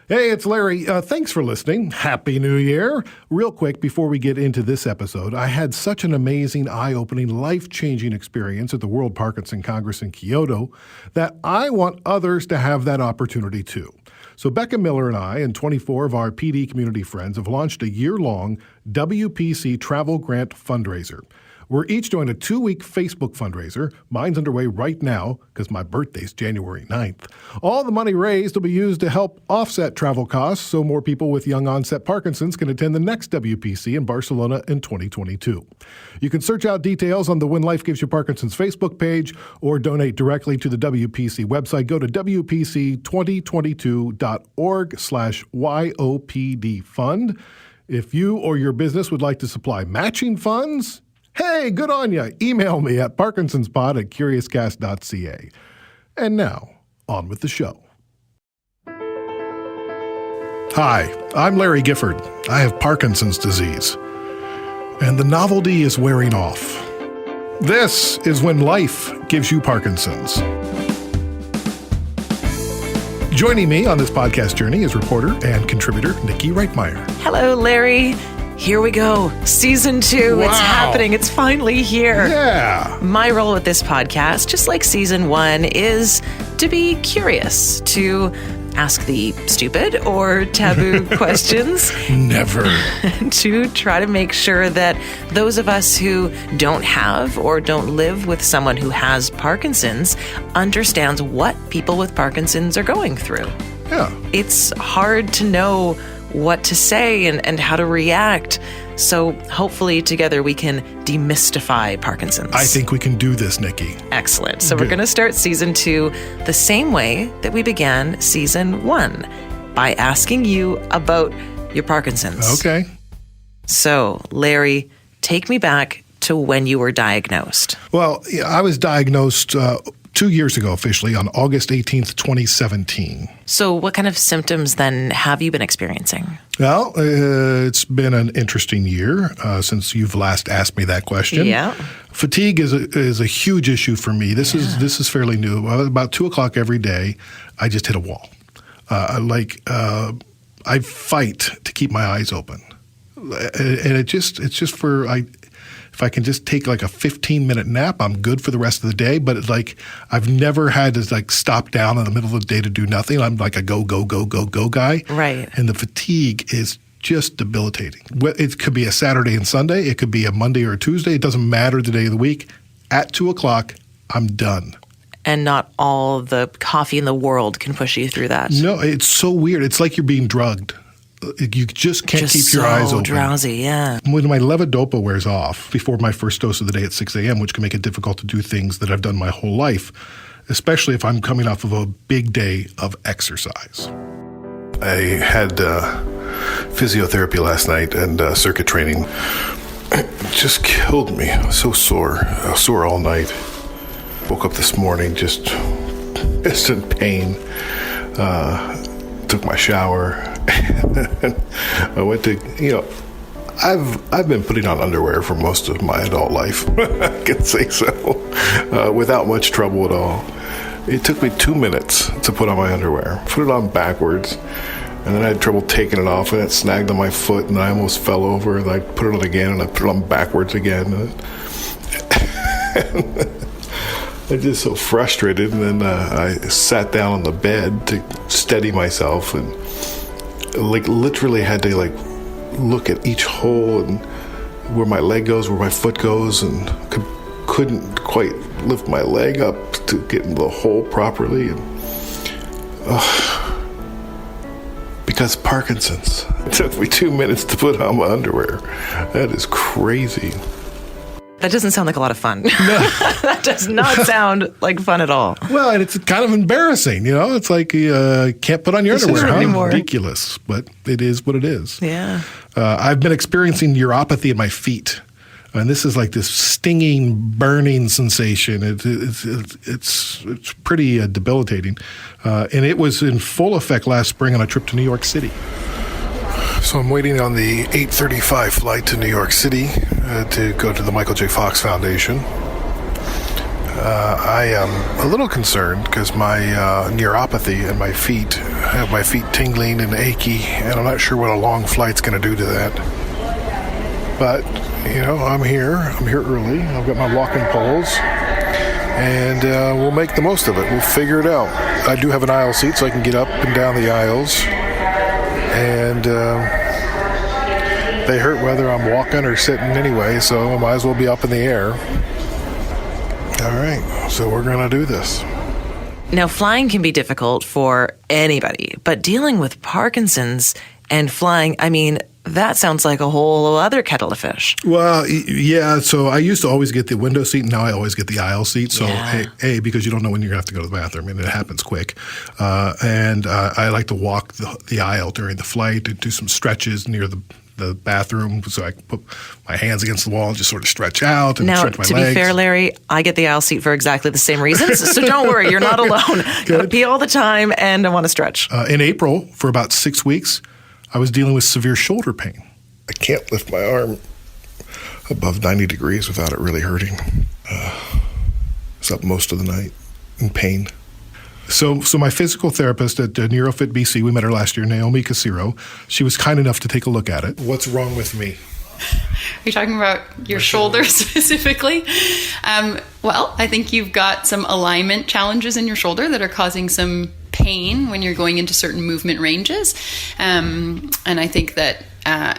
Hey, it's Larry. Thanks for listening. Happy New Year. Real quick, before we get into this episode, I had such an amazing, eye-opening, life-changing experience at the World Parkinson Congress in Kyoto that I want others to have that opportunity too. So Becca Miller and I and 24 of our PD community friends have launched a year-long WPC travel grant fundraiser. We're each doing a 2-week Facebook fundraiser. Mine's underway right now because my birthday's January 9th. All the money raised will be used to help offset travel costs so more people with young onset Parkinson's can attend the next WPC in Barcelona in 2022. You can search out details on the When Life Gives You Parkinson's Facebook page or donate directly to the WPC website. Go to wpc2022.org/YOPD fund. If you or your business would like to supply matching funds, hey, good on ya. Email me at parkinsonspod@curiouscast.ca. And now, on with the show. Hi, I'm Larry Gifford. I have Parkinson's disease, and the novelty is wearing off. This is When Life Gives You Parkinson's. Joining me on this podcast journey is reporter and contributor Niki Reitmayer. Hello, Larry. Here we go. Season 2. Wow. It's happening. It's finally here. Yeah. My role with this podcast, just like season 1, is to be curious, to ask the stupid or taboo questions. Never. To try to make sure that those of us who don't have or don't live with someone who has Parkinson's understands what people with Parkinson's are going through. Yeah. It's hard to know what to say and how to react. So hopefully together we can demystify Parkinson's. I think we can do this, Niki. Excellent. So we're going to start season 2 the same way that we began season 1, by asking you about your Parkinson's. Okay. So, Larry, take me back to when you were diagnosed. Well, I was diagnosed 2 years ago officially on August 18th, 2017. So what kind of symptoms then have you been experiencing? Well, it's been an interesting year since you've last asked me that question. Yeah. Fatigue is a huge issue for me. This is fairly new. About 2 o'clock every day, I just hit a wall. I fight to keep my eyes open, and it's just if I can just take like a 15-minute nap, I'm good for the rest of the day. But I've never had to stop down in the middle of the day to do nothing. I'm like a go guy. Right. And the fatigue is just debilitating. It could be a Saturday and Sunday. It could be a Monday or a Tuesday. It doesn't matter the day of the week. At 2 o'clock, I'm done. And not all the coffee in the world can push you through that. No, it's so weird. It's like you're being drugged. You just can't keep your eyes open. Drowsy, yeah. When my levodopa wears off before my first dose of the day at 6 a.m., which can make it difficult to do things that I've done my whole life, especially if I'm coming off of a big day of exercise. I had physiotherapy last night and circuit training. It just killed me. I was so sore. I was sore all night. Woke up this morning just in pain. Took my shower. I went to, I've been putting on underwear for most of my adult life. I can say so, without much trouble at all. It took me 2 minutes to put on my underwear. Put it on backwards, and then I had trouble taking it off, and it snagged on my foot, and I almost fell over, and I put it on again, and I put it on backwards again. I'm just so frustrated, and then I sat down on the bed to steady myself, and literally had to look at each hole and where my leg goes, where my foot goes, and couldn't quite lift my leg up to get into the hole properly. And because Parkinson's, it took me 2 minutes to put on my underwear. That is crazy. That doesn't sound like a lot of fun. No. That does not sound like fun at all. Well, and it's kind of embarrassing, It's like you can't put on your underwear. Anymore. Ridiculous, but it is what it is. Yeah. I've been experiencing neuropathy in my feet, and this is like this stinging, burning sensation. It's pretty debilitating, and it was in full effect last spring on a trip to New York City. So I'm waiting on the 8:35 flight to New York City to go to the Michael J. Fox Foundation. I am a little concerned because my neuropathy in my feet, I have my feet tingling and achy, and I'm not sure what a long flight's going to do to that. But, I'm here early. I've got my walking poles, and we'll make the most of it. We'll figure it out. I do have an aisle seat, so I can get up and down the aisles, and they hurt whether I'm walking or sitting anyway, so I might as well be up in the air. All right, so we're going to do this. Now, flying can be difficult for anybody, but dealing with Parkinson's and flying, that sounds like a whole other kettle of fish. Well, yeah, so I used to always get the window seat, and now I always get the aisle seat. So, A, because you don't know when you're going to have to go to the bathroom, and it happens quick. And I like to walk the aisle during the flight and do some stretches near the bathroom, so I can put my hands against the wall and just sort of stretch out and stretch my legs. Now, to be fair, Larry, I get the aisle seat for exactly the same reasons, so don't worry, you're not alone. Gotta pee all the time, and I want to stretch. In April, for about 6 weeks, I was dealing with severe shoulder pain. I can't lift my arm above 90 degrees without it really hurting. I was up most of the night in pain. So my physical therapist at NeuroFit BC, we met her last year, Naomi Casiro. She was kind enough to take a look at it. What's wrong with me? Are you talking about your shoulder specifically? Well, I think you've got some alignment challenges in your shoulder that are causing some pain when you're going into certain movement ranges. And I think that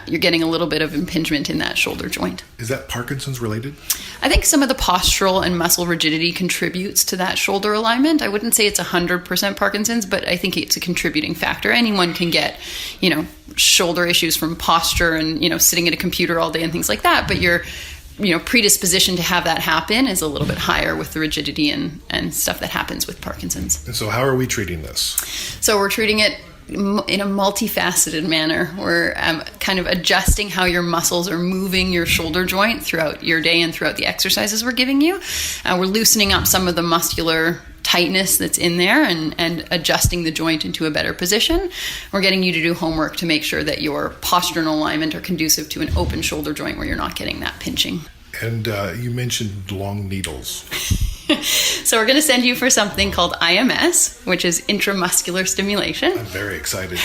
you're getting a little bit of impingement in that shoulder joint. Is that Parkinson's related? I think some of the postural and muscle rigidity contributes to that shoulder alignment. I wouldn't say it's 100% Parkinson's, but I think it's a contributing factor. Anyone can get, shoulder issues from posture and, sitting at a computer all day and things like that. But your, predisposition to have that happen is a little bit higher with the rigidity and stuff that happens with Parkinson's. And so how are we treating this? So we're treating it in a multifaceted manner. We're kind of adjusting how your muscles are moving your shoulder joint throughout your day and throughout the exercises we're giving you. We're loosening up some of the muscular tightness that's in there and adjusting the joint into a better position. We're getting you to do homework to make sure that your posture and alignment are conducive to an open shoulder joint where you're not getting that pinching. And you mentioned long needles. So we're going to send you for something called IMS, which is intramuscular stimulation. I'm very excited.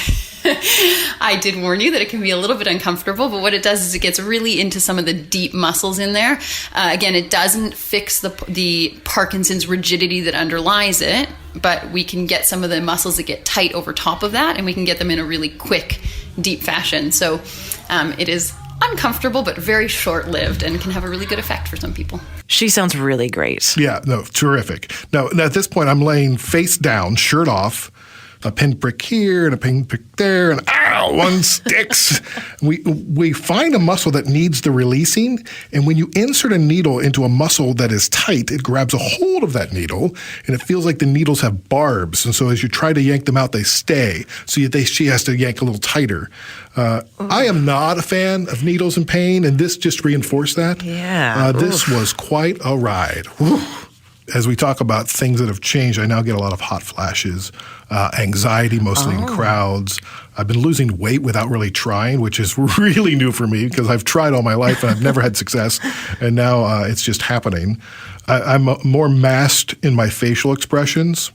I did warn you that it can be a little bit uncomfortable, but what it does is it gets really into some of the deep muscles in there. Again, it doesn't fix the Parkinson's rigidity that underlies it, but we can get some of the muscles that get tight over top of that, and we can get them in a really quick, deep fashion. So it is uncomfortable, but very short-lived and can have a really good effect for some people. She sounds really great. Yeah, no, terrific. Now, at this point, I'm laying face down, shirt off, a pinprick here and a pinprick there, and one sticks. We find a muscle that needs the releasing, and when you insert a needle into a muscle that is tight, it grabs a hold of that needle, and it feels like the needles have barbs, and so as you try to yank them out, they stay. So she has to yank a little tighter. I am not a fan of needles in pain, and this just reinforced that. Yeah. This was quite a ride. Whew. As we talk about things that have changed, I now get a lot of hot flashes, anxiety, mostly in crowds. I've been losing weight without really trying, which is really new for me because I've tried all my life and I've never had success. And now it's just happening. I'm more masked in my facial expressions.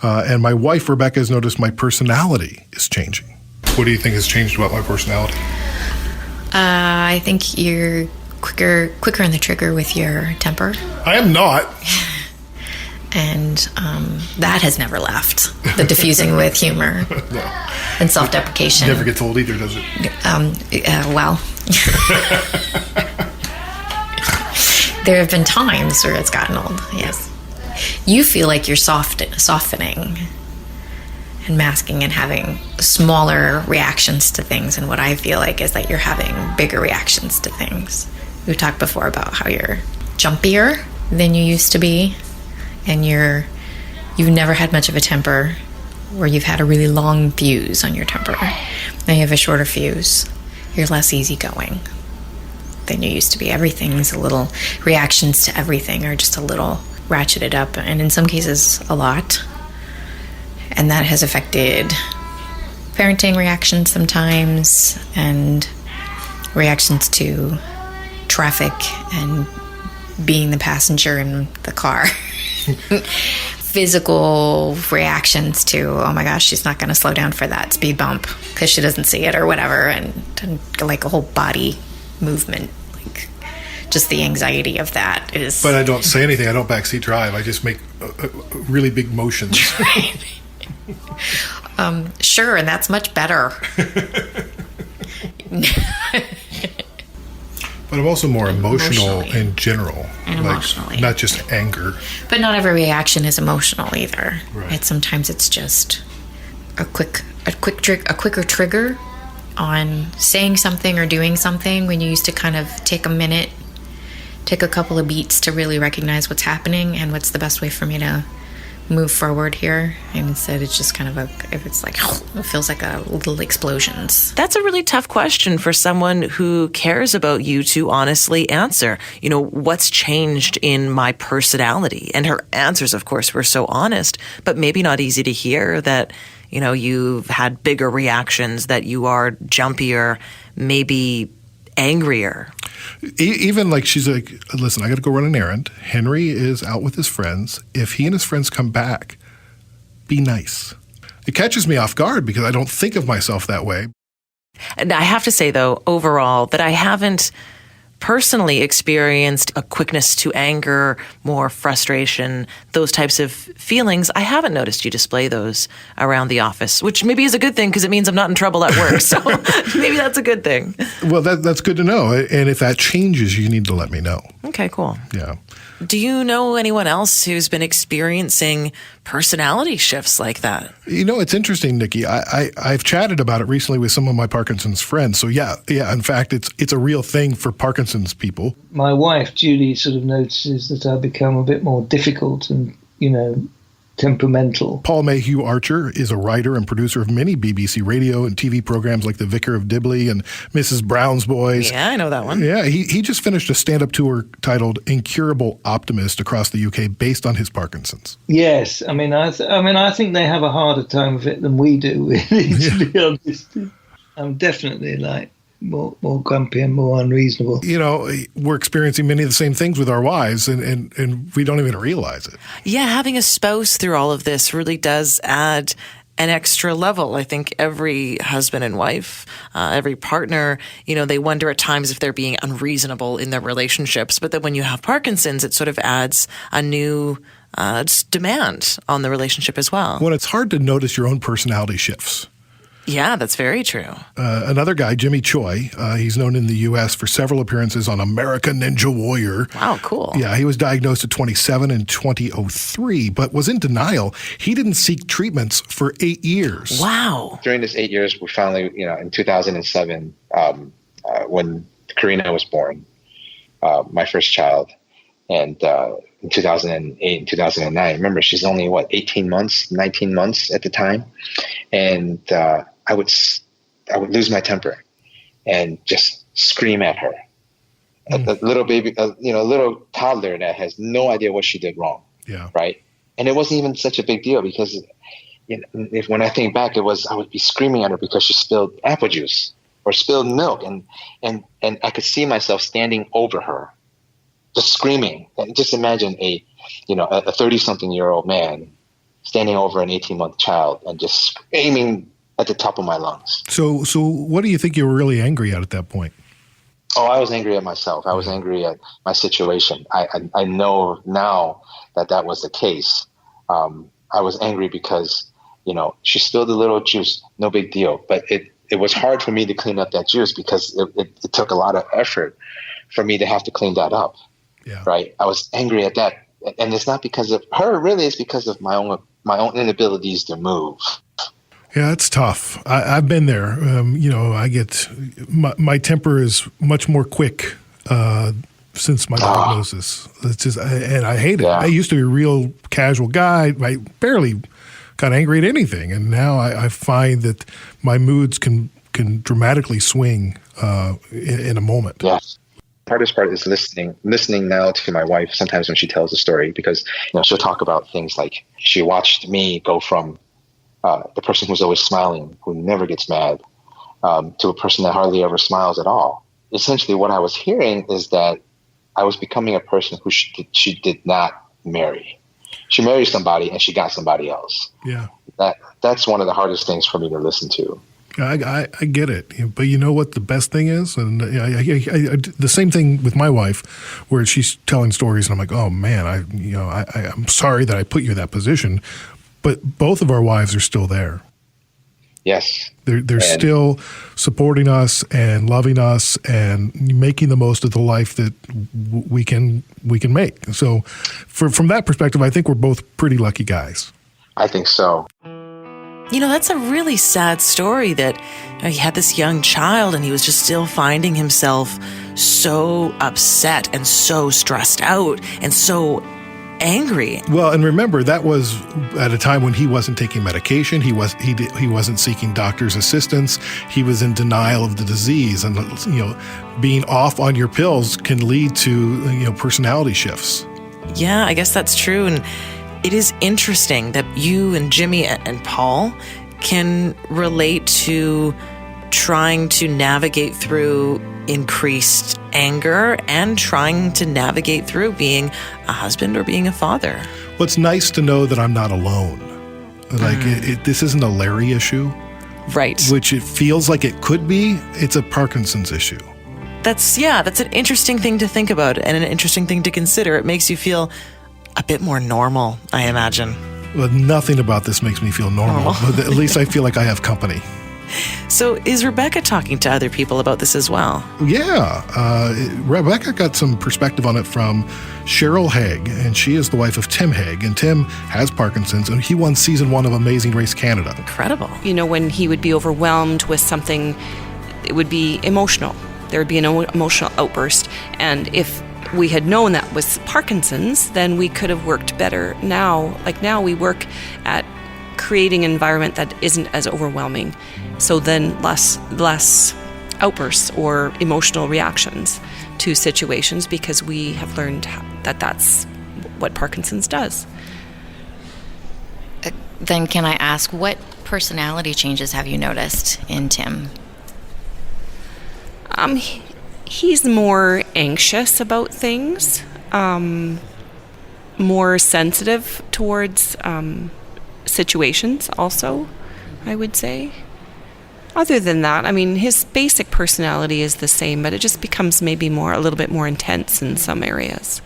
And my wife, Rebecca, has noticed my personality is changing. What do you think has changed about my personality? I think you're quicker on the trigger with your temper. I am not. And that has never left. The diffusing with humor and self-deprecation. Never gets old either, does it? Well, there have been times where it's gotten old, yes. You feel like you're softening and masking and having smaller reactions to things. And what I feel like is that you're having bigger reactions to things. We talked before about how you're jumpier than you used to be. And you've never had much of a temper, or you've had a really long fuse on your temper. Now you have a shorter fuse. You're less easygoing than you used to be. Everything's a little, reactions to everything are just a little ratcheted up, and in some cases a lot. And that has affected parenting reactions sometimes, and reactions to traffic and being the passenger in the car. Physical reactions to, oh my gosh, she's not going to slow down for that speed bump because she doesn't see it or whatever, and like a whole body movement, like just the anxiety of that is. But I don't say anything. I don't backseat drive. I just make really big motions. Sure, and that's much better. But I'm also more emotional in general. And emotionally. Not just anger. But not every reaction is emotional either. Right. Sometimes it's just a quicker trigger on saying something or doing something when you used to kind of take a minute, take a couple of beats to really recognize what's happening and what's the best way for me to move forward here. And instead it's just kind of it feels like a little explosions. That's a really tough question for someone who cares about you to honestly answer. What's changed in my personality? And her answers, of course, were so honest, but maybe not easy to hear that, you've had bigger reactions, that you are jumpier, maybe angrier. Even like she's like, listen, I got to go run an errand. Henry is out with his friends. If he and his friends come back, be nice. It catches me off guard because I don't think of myself that way. And I have to say, though, overall, that I haven't personally experienced a quickness to anger, more frustration, those types of feelings. I haven't noticed you display those around the office, which maybe is a good thing because it means I'm not in trouble at work. So maybe that's a good thing. Well, that's good to know. And if that changes, you need to let me know. Okay, cool. Yeah. Do you know anyone else who's been experiencing personality shifts like that? It's interesting, Niki. I've chatted about it recently with some of my Parkinson's friends. So yeah. In fact, it's a real thing for Parkinson's people. My wife, Julie, sort of notices that I've become a bit more difficult and, temperamental. Paul Mayhew Archer is a writer and producer of many BBC radio and TV programs like The Vicar of Dibley and Mrs. Brown's Boys. Yeah, I know that one. Yeah, he just finished a stand-up tour titled Incurable Optimist across the UK based on his Parkinson's. Yes, I think they have a harder time of it than we do, really, to be honest. I'm definitely more grumpy and more unreasonable. We're experiencing many of the same things with our wives, and we don't even realize it. Yeah, having a spouse through all of this really does add an extra level. I think every husband and wife, every partner, they wonder at times if they're being unreasonable in their relationships. But then when you have Parkinson's, it sort of adds a new demand on the relationship as well. Well, it's hard to notice your own personality shifts. Yeah, that's very true. Another guy, Jimmy Choi, he's known in the U.S. for several appearances on American Ninja Warrior. Wow, cool. Yeah, he was diagnosed at 27 in 2003, but was in denial. He didn't seek treatments for 8 years. Wow. During this 8 years, we finally, in 2007, when Karina was born, my first child, and in 2008 and 2009, remember, she's only, 19 months at the time. And I would lose my temper and just scream at her. A little baby, a little toddler that has no idea what she did wrong. Yeah. Right. And it wasn't even such a big deal because when I think back, I would be screaming at her because she spilled apple juice or spilled milk. And I could see myself standing over her, just screaming. And just imagine a 30-something-year-old man standing over an 18-month child and just screaming at the top of my lungs. So what do you think you were really angry at that point? Oh, I was angry at myself. I was angry at my situation. I know now that was the case. I was angry because, she spilled a little juice, no big deal. But it was hard for me to clean up that juice because it took a lot of effort for me to have to clean that up. Yeah. Right. I was angry at that. And it's not because of her, really. It's because of my own inabilities to move. Yeah, it's tough. I've been there. I get my temper is much more quick since my diagnosis. It's just, and I hate it. Yeah. I used to be a real casual guy. I barely got angry at anything, and now I find that my moods can dramatically swing in a moment. Yes. The hardest part is listening now to my wife sometimes when she tells a story, because she'll talk about things like she watched me go from the person who's always smiling, who never gets mad, to a person that hardly ever smiles at all. Essentially, what I was hearing is that I was becoming a person who she did not marry. She married somebody and she got somebody else. Yeah. That's one of the hardest things for me to listen to. I get it, but you know what the best thing is, and I the same thing with my wife, where she's telling stories, and I'm like, oh man, I'm sorry that I put you in that position, but both of our wives are still there. Yes, they're still supporting us and loving us and making the most of the life that we can make. So, from that perspective, I think we're both pretty lucky guys. I think so. That's a really sad story that he had this young child and he was just still finding himself so upset and so stressed out and so angry. Well, and remember, that was at a time when he wasn't taking medication. He wasn't seeking doctor's assistance. He was in denial of the disease, and being off on your pills can lead to personality shifts. Yeah, I guess that's true. And it is interesting that you and Jimmy and Paul can relate to trying to navigate through increased anger and trying to navigate through being a husband or being a father. Well, it's nice to know that I'm not alone. Like, this isn't a Larry issue. Right. Which it feels like it could be. It's a Parkinson's issue. That's an interesting thing to think about and an interesting thing to consider. It makes you feel a bit more normal, I imagine. Well, nothing about this makes me feel normal, but at least I feel like I have company. So is Rebecca talking to other people about this as well? Yeah. Rebecca got some perspective on it from Cheryl Hague, and she is the wife of Tim Hague. And Tim has Parkinson's, and he won season 1 of Amazing Race Canada. Incredible. When he would be overwhelmed with something, it would be emotional. There would be an emotional outburst. And if we had known that was Parkinson's, then we could have worked better. Now we work at creating an environment that isn't as overwhelming. So then less outbursts or emotional reactions to situations, because we have learned that that's what Parkinson's does. Then can I ask, what personality changes have you noticed in Tim? He's more anxious about things, more sensitive towards situations also, I would say. Other than that, his basic personality is the same, but it just becomes maybe a little bit more intense in some areas.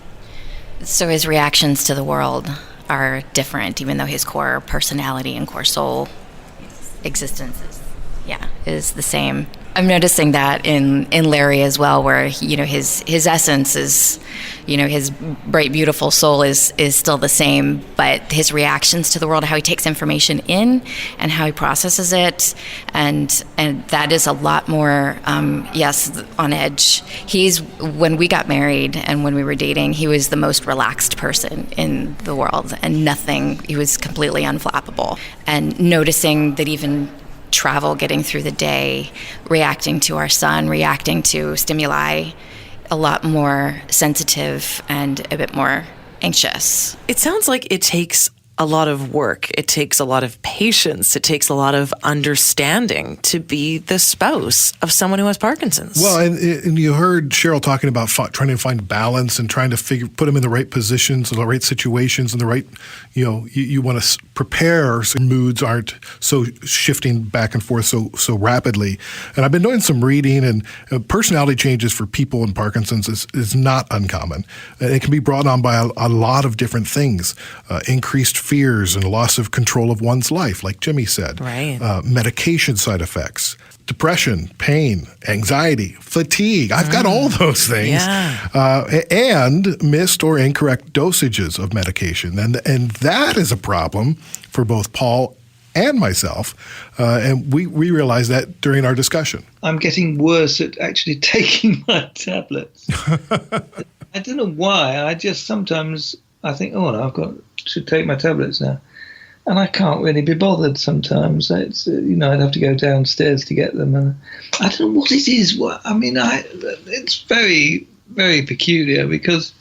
So his reactions to the world are different, even though his core personality and core soul existence is the same. I'm noticing that in Larry as well, where his essence is, his bright, beautiful soul is still the same, but his reactions to the world, how he takes information in and how he processes it, and that is a lot more on edge. When we got married and when we were dating, he was the most relaxed person in the world, and he was completely unflappable. And noticing that even travel, getting through the day, reacting to our son, reacting to stimuli, a lot more sensitive and a bit more anxious. It sounds like it takes a lot of work. It takes a lot of patience. It takes a lot of understanding to be the spouse of someone who has Parkinson's. Well, and you heard Cheryl talking about trying to find balance and trying to put them in the right positions, the right situations, and the right, you want to prepare so moods aren't so shifting back and forth so rapidly. And I've been doing some reading, and personality changes for people in Parkinson's is not uncommon. And it can be brought on by a lot of different things, increased fears and loss of control of one's life, like Jimmy said. Right. Medication side effects, depression, pain, anxiety, fatigue. I've got all those things. Yeah. And missed or incorrect dosages of medication. And that is a problem for both Paul and myself. And we realized that during our discussion. I'm getting worse at actually taking my tablets. I don't know why. I just sometimes I think, no, should take my tablets now. And I can't really be bothered sometimes. It's I'd have to go downstairs to get them, and I don't know what it is. It's very, very peculiar because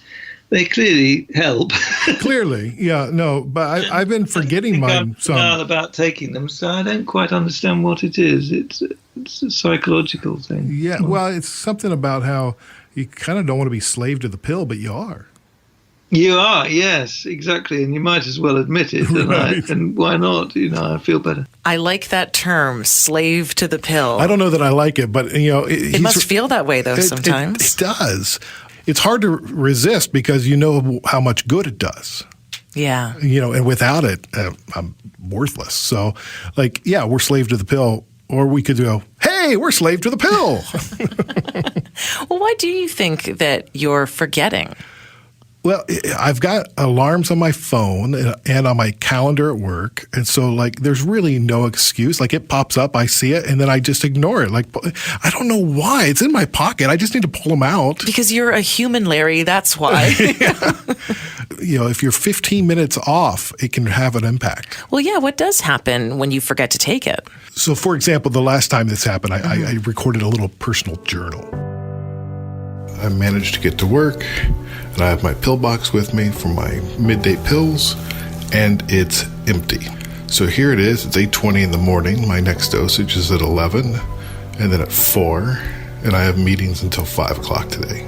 they clearly help. Clearly, yeah, no, but I've been forgetting mine. I'm about taking them, so I don't quite understand what it is. It's a psychological thing. Yeah, well, it's something about how you kind of don't want to be slave to the pill, but you are. You are, yes, exactly. And you might as well admit it. And why not? I feel better. I like that term, slave to the pill. I don't know that I like it, but it must feel that way though sometimes. It does. It's hard to resist because you know how much good it does. Yeah. And without it, I'm worthless. So, we're slave to the pill, or we could go, hey, we're slave to the pill. Well, why do you think that you're forgetting? Well, I've got alarms on my phone and on my calendar at work. And so, there's really no excuse. It pops up, I see it, and then I just ignore it. I don't know why. It's in my pocket. I just need to pull them out. Because you're a human, Larry. That's why. If you're 15 minutes off, it can have an impact. Well, yeah. What does happen when you forget to take it? So, for example, the last time this happened, I recorded a little personal journal. I managed to get to work, and I have my pill box with me for my midday pills, and it's empty. So here it is. It's 8:20 in the morning. My next dosage is at 11, and then at 4, and I have meetings until 5 o'clock today.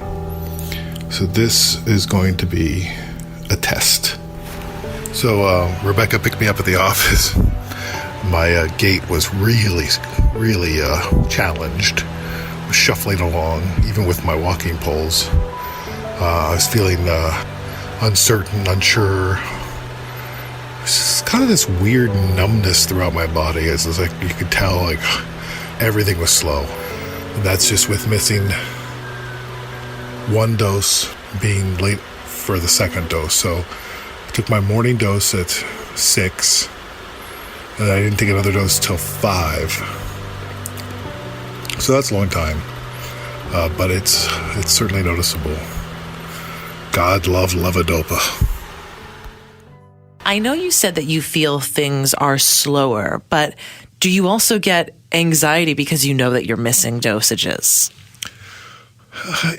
So this is going to be a test. So Rebecca picked me up at the office. My gait was really challenged. I was shuffling along, even with my walking poles. I was feeling uncertain, unsure. It's kind of this weird numbness throughout my body. It's you could tell everything was slow. And that's just with missing one dose, being late for the second dose. So I took my morning dose at 6, and I didn't take another dose till 5. So that's a long time, but it's certainly noticeable. God love levodopa. I know you said that you feel things are slower, but do you also get anxiety because you know that you're missing dosages?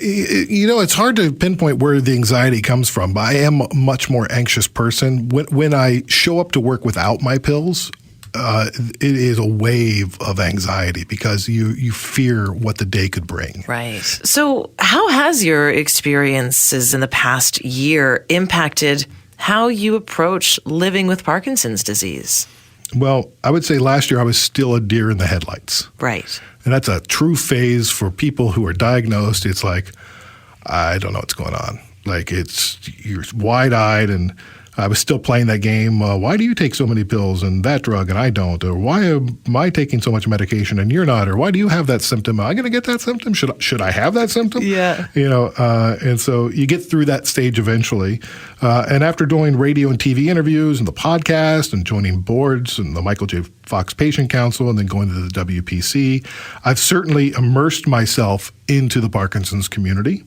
It's hard to pinpoint where the anxiety comes from, but I am a much more anxious person. When I show up to work without my pills, it is a wave of anxiety because you fear what the day could bring. Right. So how has your experiences in the past year impacted how you approach living with Parkinson's disease? Well, I would say last year I was still a deer in the headlights. Right. And that's a true phase for people who are diagnosed. It's I don't know what's going on. You're wide-eyed, and I was still playing that game. Why do you take so many pills and that drug and I don't? Or why am I taking so much medication and you're not? Or why do you have that symptom? Am I going to get that symptom? Should I have that symptom? Yeah. And so you get through that stage eventually. And after doing radio and TV interviews and the podcast and joining boards and the Michael J. Fox Patient Council and then going to the WPC, I've certainly immersed myself into the Parkinson's community.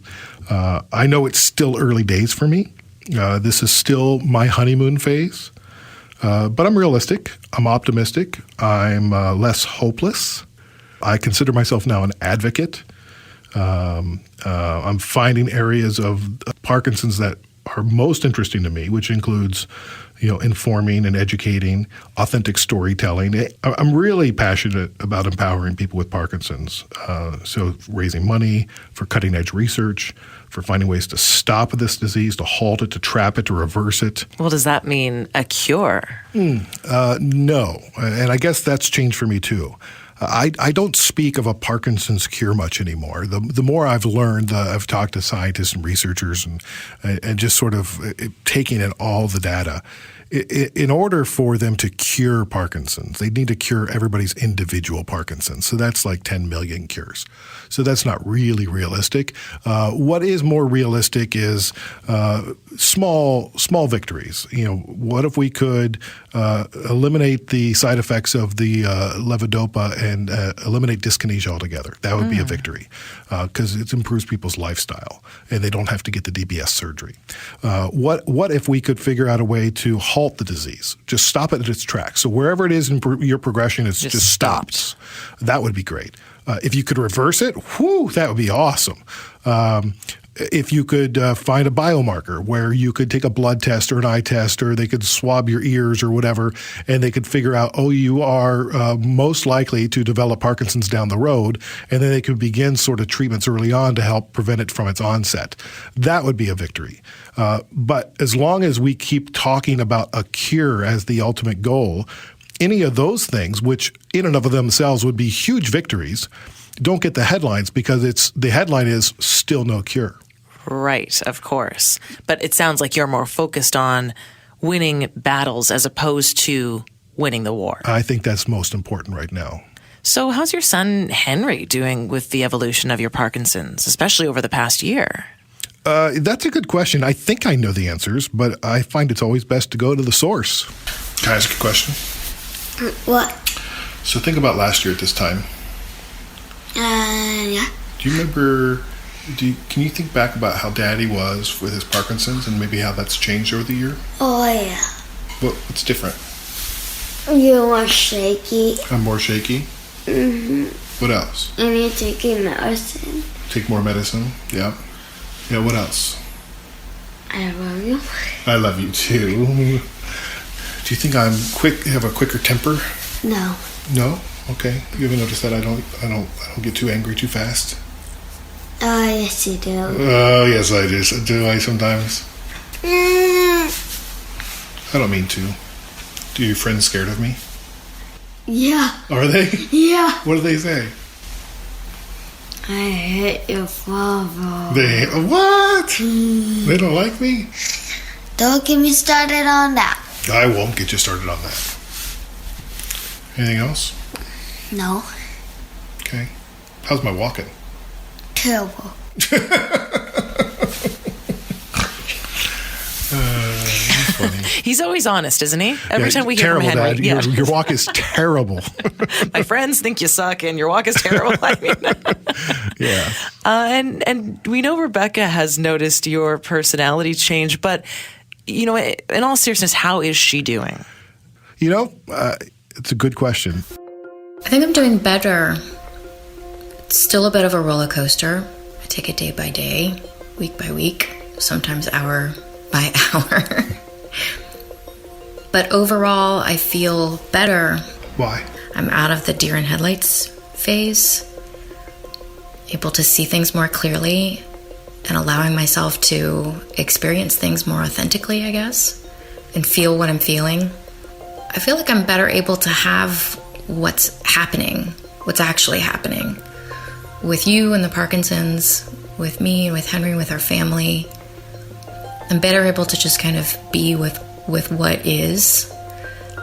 I know it's still early days for me. This is still my honeymoon phase, but I'm realistic. I'm optimistic. I'm less hopeless. I consider myself now an advocate. I'm finding areas of Parkinson's that are most interesting to me, which includes, informing and educating, authentic storytelling. I'm really passionate about empowering people with Parkinson's. So raising money for cutting edge research, for finding ways to stop this disease, to halt it, to trap it, to reverse it. Well, does that mean a cure? No. And I guess that's changed for me too. I don't speak of a Parkinson's cure much anymore. The more I've learned, I've talked to scientists and researchers and just sort of taking in all the data. In order for them to cure Parkinson's, they need to cure everybody's individual Parkinson's. So that's 10 million cures. So that's not really realistic. What is more realistic is small victories. What if we could eliminate the side effects of the levodopa and eliminate dyskinesia altogether? That would be a victory because it improves people's lifestyle and they don't have to get the DBS surgery. What if we could figure out a way to halt the disease, just stop it at its tracks? So wherever it is in your progression, it just stops. That would be great. If you could reverse it, that would be awesome. if you could find a biomarker where you could take a blood test or an eye test, or they could swab your ears or whatever, and they could figure out, oh, you are most likely to develop Parkinson's down the road, and then they could begin sort of treatments early on to help prevent it from its onset. That would be a victory. But as long as we keep talking about a cure as the ultimate goal, any of those things, which in and of themselves would be huge victories, don't get the headlines because the headline is still no cure. Right, of course. But it sounds like you're more focused on winning battles as opposed to winning the war. I think that's most important right now. So how's your son Henry doing with the evolution of your Parkinson's, especially over the past year? That's a good question. I think I know the answers, but I find it's always best to go to the source. Can I ask a question? What? So think about last year at this time. Yeah. Do you remember, can you think back about how Daddy was with his Parkinson's and maybe how that's changed over the year? Oh, yeah. What's different? You're more shaky. I'm more shaky? Mm-hmm. What else? And you're taking medicine. Take more medicine? Yeah. Yeah, what else? I love you. I love you too. Do you think have a quicker temper? No. No? Okay. You ever notice that I don't get too angry too fast? Oh, yes, you do. Oh, yes, I do. Do I sometimes? I don't mean to. Do your friends scared of me? Yeah. Are they? Yeah. What do they say? I hate your father. What? They don't like me? Don't get me started on that. I won't get you started on that. Anything else? No. Okay. How's my walking? Terrible. That's funny. He's always honest, isn't he? Every time we hear from terrible, Henry. Dad. Your walk is terrible. My friends think you suck and your walk is terrible. I mean, Yeah. And we know Rebecca has noticed your personality change, but, you know, in all seriousness, how is she doing? You know, it's a good question. I think I'm doing better. It's still a bit of a roller coaster. I take it day by day, week by week, sometimes hour by hour. But overall, I feel better. Why? I'm out of the deer in headlights phase, able to see things more clearly and allowing myself to experience things more authentically, I guess, and feel what I'm feeling. I feel like I'm better able to have what's happening, what's actually happening with you and the Parkinson's, with me and with Henry, with our family. I'm better able to just kind of be with what is.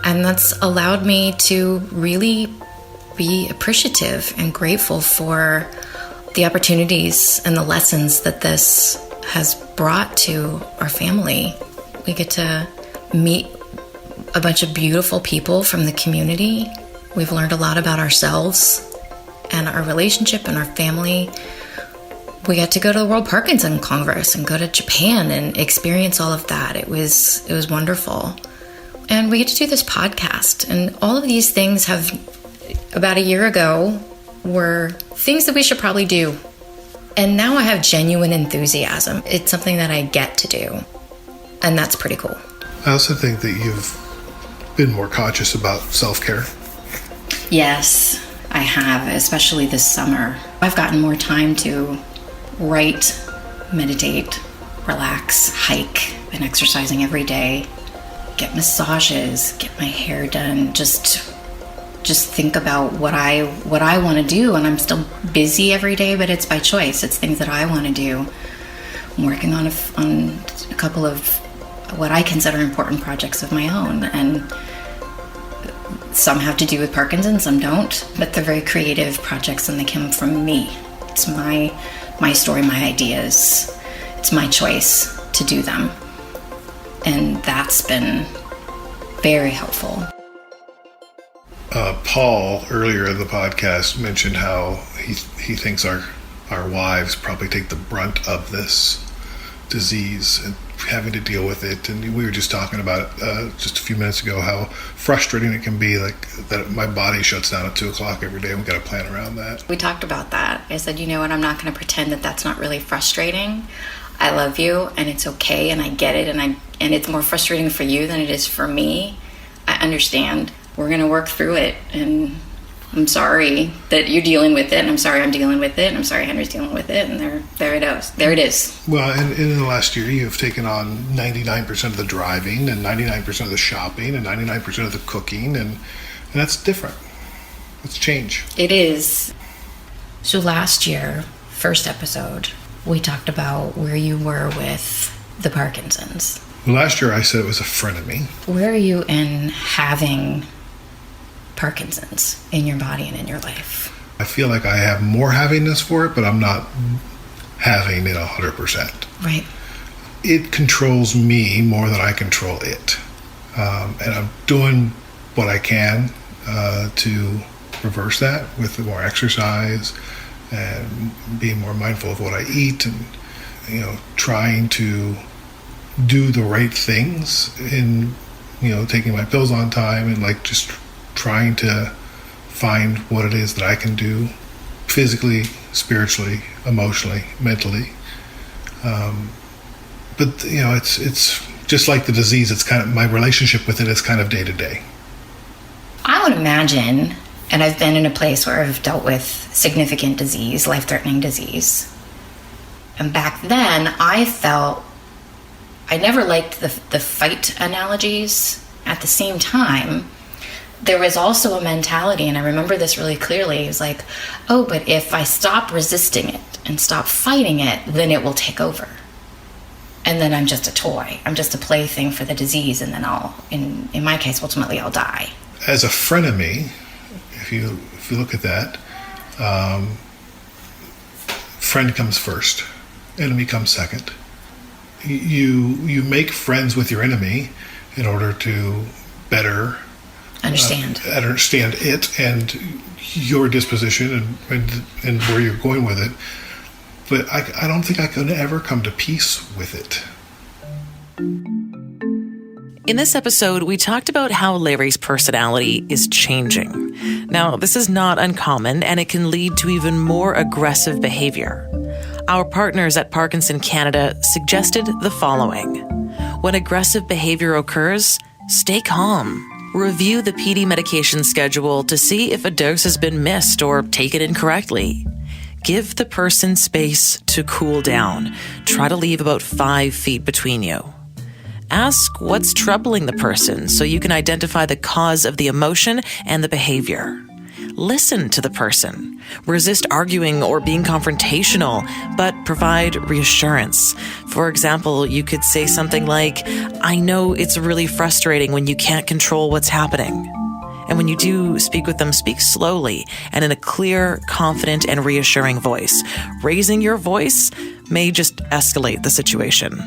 And that's allowed me to really be appreciative and grateful for the opportunities and the lessons that this has brought to our family. We get to meet a bunch of beautiful people from the community. We've learned a lot about ourselves and our relationship and our family. We got to go to the World Parkinson Congress and go to Japan and experience all of that. It was wonderful. And we get to do this podcast. And all of these things have, about a year ago, were things that we should probably do. And now I have genuine enthusiasm. It's something that I get to do. And that's pretty cool. I also think that you've been more conscious about self-care. Yes, I have, especially this summer. I've gotten more time to write, meditate, relax, hike. Been exercising every day, get massages, get my hair done, just think about what I want to do. And I'm still busy every day, but it's by choice. It's things that I want to do. I'm working on a couple of what I consider important projects of my own, and some have to do with Parkinson's, some don't, but they're very creative projects and they come from me. It's my story, my ideas. It's my choice to do them. And that's been very helpful. Paul, earlier in the podcast, mentioned how he thinks our wives probably take the brunt of this disease. having to deal with it. And we were just talking about it just a few minutes ago, how frustrating it can be, like that my body shuts down at 2:00 every day. We got to plan around that. We talked about that. I said, you know what, I'm not going to pretend that that's not really frustrating. I love you, and it's okay, and I get it, and it's more frustrating for you than it is for me. I understand. We're going to work through it, and I'm sorry that you're dealing with it, and I'm sorry I'm dealing with it, and I'm sorry Henry's dealing with it, and there it is. There it is. Well, and in the last year, you've taken on 99% of the driving, and 99% of the shopping, and 99% of the cooking, and that's different. It's change. It is. So last year, first episode, we talked about where you were with the Parkinson's. Last year, I said it was a frenemy. Where are you in having Parkinson's in your body and in your life? I feel like I have more havingness for it, but I'm not having it 100%. Right. It controls me more than I control it. And I'm doing what I can to reverse that with more exercise and being more mindful of what I eat, and trying to do the right things in taking my pills on time, and like just trying to find what it is that I can do physically, spiritually, emotionally, mentally. But it's just like the disease. It's kind of my relationship with it is kind of day to day. I would imagine, and I've been in a place where I've dealt with significant disease, life-threatening disease. And back then, I felt I never liked the fight analogies. At the same time, there was also a mentality, and I remember this really clearly. It was like, oh, but if I stop resisting it and stop fighting it, then it will take over. And then I'm just a toy. I'm just a plaything for the disease, and then in my case, ultimately I'll die. As a frenemy, if you look at that, friend comes first, enemy comes second. You make friends with your enemy in order to better understand it and your disposition and where you're going with it. But I don't think I could ever come to peace with it. In this episode, we talked about how Larry's personality is changing. Now, this is not uncommon, and it can lead to even more aggressive behavior. Our partners at Parkinson Canada suggested the following. When aggressive behavior occurs, stay calm. Review the PD medication schedule to see if a dose has been missed or taken incorrectly. Give the person space to cool down. Try to leave about 5 feet between you. Ask what's troubling the person so you can identify the cause of the emotion and the behavior. Listen to the person. Resist arguing or being confrontational, but provide reassurance. For example, you could say something like, I know it's really frustrating when you can't control what's happening. And when you do speak with them, speak slowly and in a clear, confident, and reassuring voice. Raising your voice may just escalate the situation.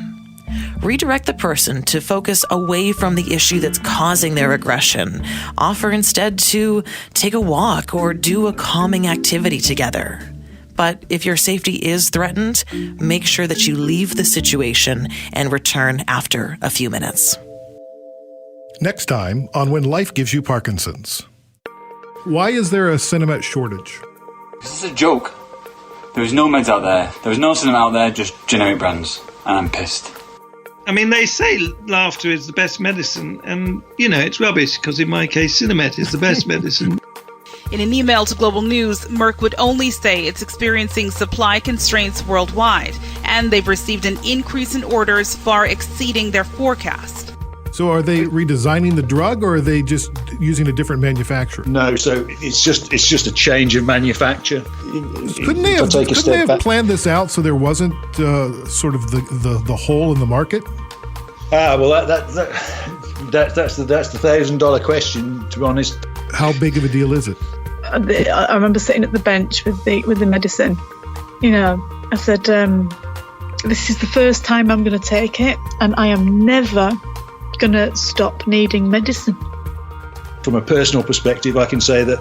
Redirect the person to focus away from the issue that's causing their aggression. Offer instead to take a walk or do a calming activity together. But if your safety is threatened, make sure that you leave the situation and return after a few minutes. Next time on When Life Gives You Parkinson's. Why is there a Cinemet shortage? This is a joke. There was no meds out there. There was no cinema out there, just generic brands. And I'm pissed. I mean, they say laughter is the best medicine, and, it's rubbish, because in my case, Cinemet is the best medicine. In an email to Global News, Merck would only say it's experiencing supply constraints worldwide, and they've received an increase in orders far exceeding their forecast. So are they redesigning the drug, or are they just using a different manufacturer? No, so it's just a change of manufacture. Couldn't they have planned this out so there wasn't sort of the hole in the market? Well, that's the $1,000 question, to be honest. How big of a deal is it? I remember sitting at the bench with the medicine. I said, this is the first time I'm going to take it, and I am never going to stop needing medicine. From a personal perspective, I can say that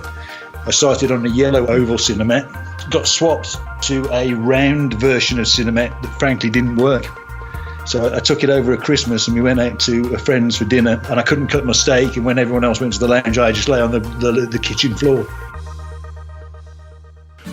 I started on a yellow oval Cinemet, got swapped to a round version of Cinemet that frankly didn't work. So I took it over at Christmas, and we went out to a friend's for dinner, and I couldn't cut my steak, and when everyone else went to the lounge, I just lay on the kitchen floor.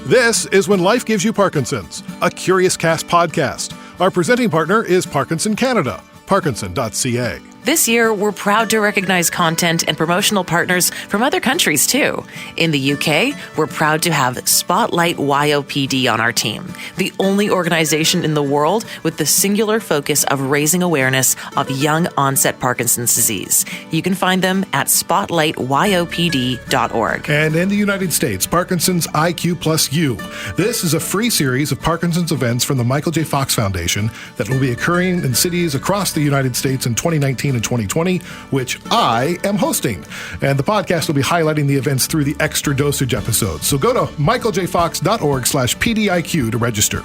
This is When Life Gives You Parkinson's, a Curious Cast podcast. Our presenting partner is Parkinson Canada, parkinson.ca. This year, we're proud to recognize content and promotional partners from other countries, too. In the UK, we're proud to have Spotlight YOPD on our team, the only organization in the world with the singular focus of raising awareness of young onset Parkinson's disease. You can find them at spotlightyopd.org. And in the United States, Parkinson's IQ Plus U. This is a free series of Parkinson's events from the Michael J. Fox Foundation that will be occurring in cities across the United States in 2019 and 2020, which I am hosting. And the podcast will be highlighting the events through the extra dosage episodes. So go to michaeljfox.org/PDIQ to register.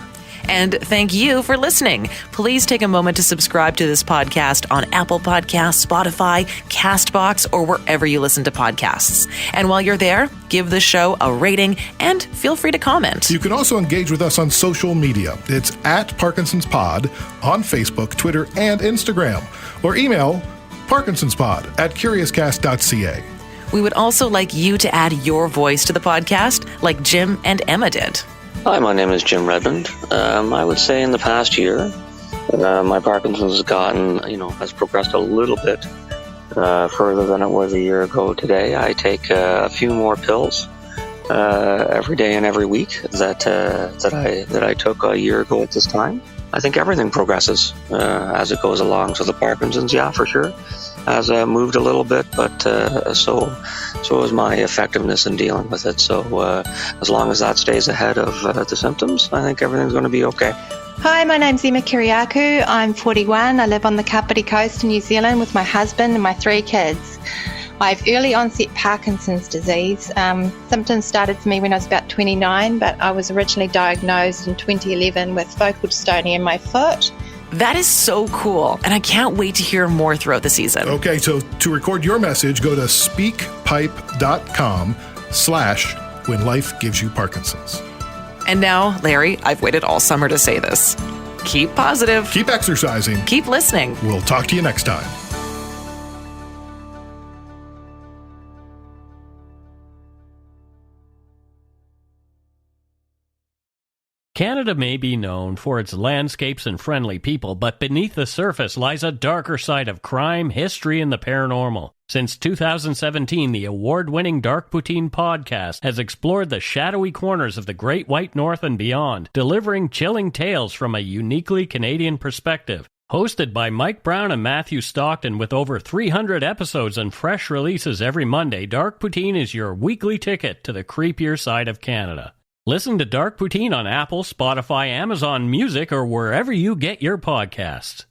And thank you for listening. Please take a moment to subscribe to this podcast on Apple Podcasts, Spotify, CastBox, or wherever you listen to podcasts. And while you're there, give the show a rating and feel free to comment. You can also engage with us on social media. It's at Parkinson's Pod on Facebook, Twitter, and Instagram. Or email parkinsonspod@curiouscast.ca. We would also like you to add your voice to the podcast like Jim and Emma did. Hi, my name is Jim Redmond. I would say in the past year, my Parkinson's has progressed a little bit further than it was a year ago today. I take a few more pills every day and every week that I took a year ago at this time. I think everything progresses as it goes along. So the Parkinson's, yeah, for sure, has moved a little bit, but so is my effectiveness in dealing with it. So as long as that stays ahead of the symptoms, I think everything's going to be okay. Hi, my name's Emma Kiriakou. I'm 41. I live on the Kapiti Coast in New Zealand with my husband and my 3 kids. I have early onset Parkinson's disease. Symptoms started for me when I was about 29, but I was originally diagnosed in 2011 with focal dystonia in my foot. That is so cool, and I can't wait to hear more throughout the season. Okay, so to record your message, go to speakpipe.com/When Life Gives You Parkinson's. And now, Larry, I've waited all summer to say this. Keep positive. Keep exercising. Keep listening. We'll talk to you next time. Canada may be known for its landscapes and friendly people, but beneath the surface lies a darker side of crime, history, and the paranormal. Since 2017, the award-winning Dark Poutine podcast has explored the shadowy corners of the Great White North and beyond, delivering chilling tales from a uniquely Canadian perspective. Hosted by Mike Brown and Matthew Stockton with over 300 episodes and fresh releases every Monday, Dark Poutine is your weekly ticket to the creepier side of Canada. Listen to Dark Poutine on Apple, Spotify, Amazon Music, or wherever you get your podcasts.